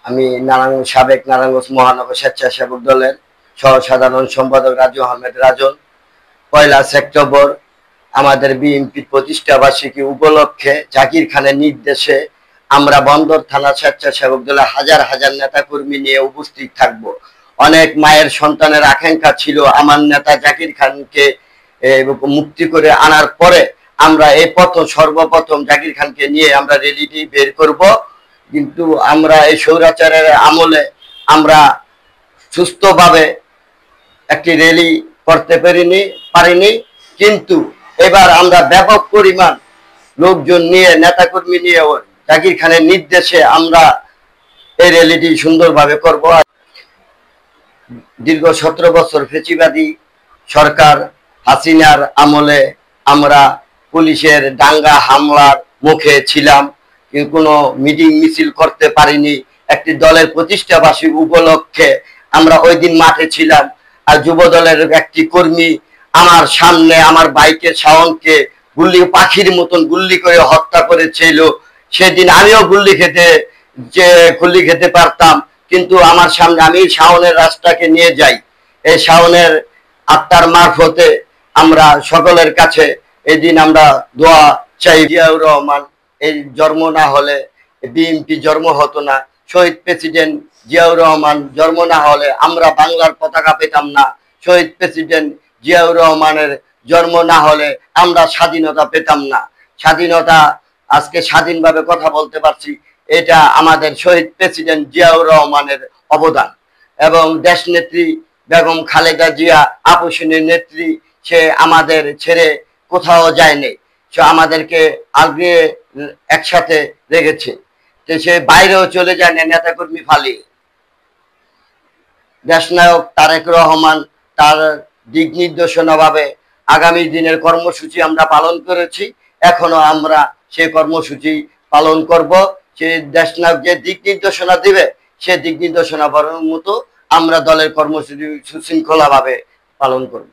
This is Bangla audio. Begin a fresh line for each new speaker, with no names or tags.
আমি সাবেক নারায়ণগঞ্জ মহানগর স্বেচ্ছাসেবক দলের সহ-সাধারণ সম্পাদক রাজু আহমেদ রাজন। 1 সেপ্টেম্বর আমাদের বিএনপির প্রতিষ্ঠা বার্ষিকী উপলক্ষে জাকির খানের নির্দেশে আমরা বন্দর থানা স্বেচ্ছাসেবক দলের হাজার হাজার নেতাকর্মী নিয়ে উপস্থিত থাকব। অনেক মায়ের সন্তানের আকাঙ্ক্ষা ছিল আমার নেতা জাকির খানকে মুক্তি করে আনার পরে আমরা এই সর্বপ্রথম জাকির খানকে নিয়ে আমরা র্যালিটি বের করব। কিন্তু আমরা এই স্বৈরাচারের আমলে আমরা সুস্থভাবে একটি র্যালি করতে পারিনি, কিন্তু এবার আমরা ব্যাপক পরিমাণ লোকজন নিয়ে নেতাকর্মী নিয়ে জাকির খানের নির্দেশে আমরা এই র্যালিটি সুন্দরভাবে করব। দীর্ঘ 17 বছর ফ্যাসিবাদী সরকার হাসিনার আমলে আমরা পুলিশের দাঙ্গা হামলার মুখে ছিলাম, কিন্তু কোনো মিটিং মিছিল করতে পারিনি। একটি দলের প্রতিষ্ঠা বার্ষিকী উপলক্ষে আমরা ওই দিন মাঠে ছিলাম, আর যুব দলের একটি কর্মী আমার সামনে আমার বাইকের শাওনকে পাখির মতন গুল্লি করে হত্যা করেছিল। সেদিন আমিও গুল্লি খেতে পারতাম, কিন্তু আমার সামনে আমি শাওনের রাস্তাকে নিয়ে যাই। এই শাওনের আত্মার মারফতে আমরা সকলের কাছে এই দিন আমরা দোয়া চাই। জিয়াউর রহমান এই জন্ম না হলে বিএনপি জন্ম হতো না। শহীদ প্রেসিডেন্ট জিয়াউর রহমান জন্ম না হলে আমরা বাংলার পতাকা পেতাম না। শহীদ প্রেসিডেন্ট জিয়াউর রহমানের জন্ম না হলে আমরা স্বাধীনতা পেতাম না। স্বাধীনতা আজকে স্বাধীনভাবে কথা বলতে পারছি, এটা আমাদের শহীদ প্রেসিডেন্ট জিয়াউর রহমানের অবদান। এবং দেশনেত্রী বেগম খালেদা জিয়া আপসীনের নেত্রী, সে আমাদের ছেড়ে কোথাও যায়নি, সে আমাদেরকে আগে একসাথে রেখেছে। সে বাইরেও চলে যায় না নেতাকর্মী ফালিয়ে। দেশনায়ক তারেক রহমান তার দিক নির্দেশনা ভাবে আগামী দিনের কর্মসূচি আমরা পালন করেছি, এখনো আমরা সেই কর্মসূচি পালন করব। সে দেশনায়ক যে দিক নির্দেশনা দিবে সে দিক নির্দেশনা মতো আমরা দলের কর্মসূচি সুশৃঙ্খলা ভাবে পালন করব।